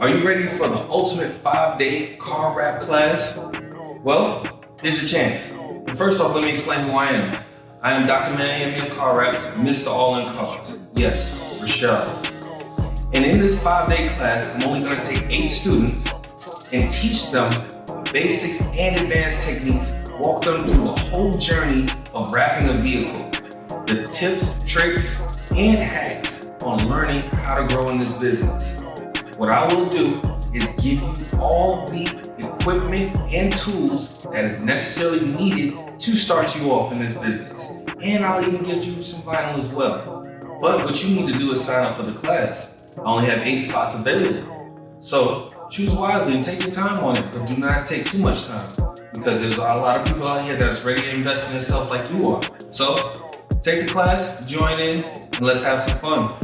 Are you ready for the ultimate 5-day car wrap class? Well, here's your chance. First off, let me explain who I am. I am Dr. Miami of Car Wraps, Mr. All-In Cars. Yes, Rochelle. And in this 5-day class, I'm only going to take 8 students and teach them basics and advanced techniques, walk them through the whole journey of wrapping a vehicle, the tips, tricks, and hacks on learning how to grow in this business. What I will do is give you all the equipment and tools that is necessarily needed to start you off in this business. And I'll even give you some vinyl as well. But what you need to do is sign up for the class. I only have 8 spots available. So choose wisely and take your time on it, but do not take too much time because there's a lot of people out here that's ready to invest in themselves like you are. So take the class, join in, and let's have some fun.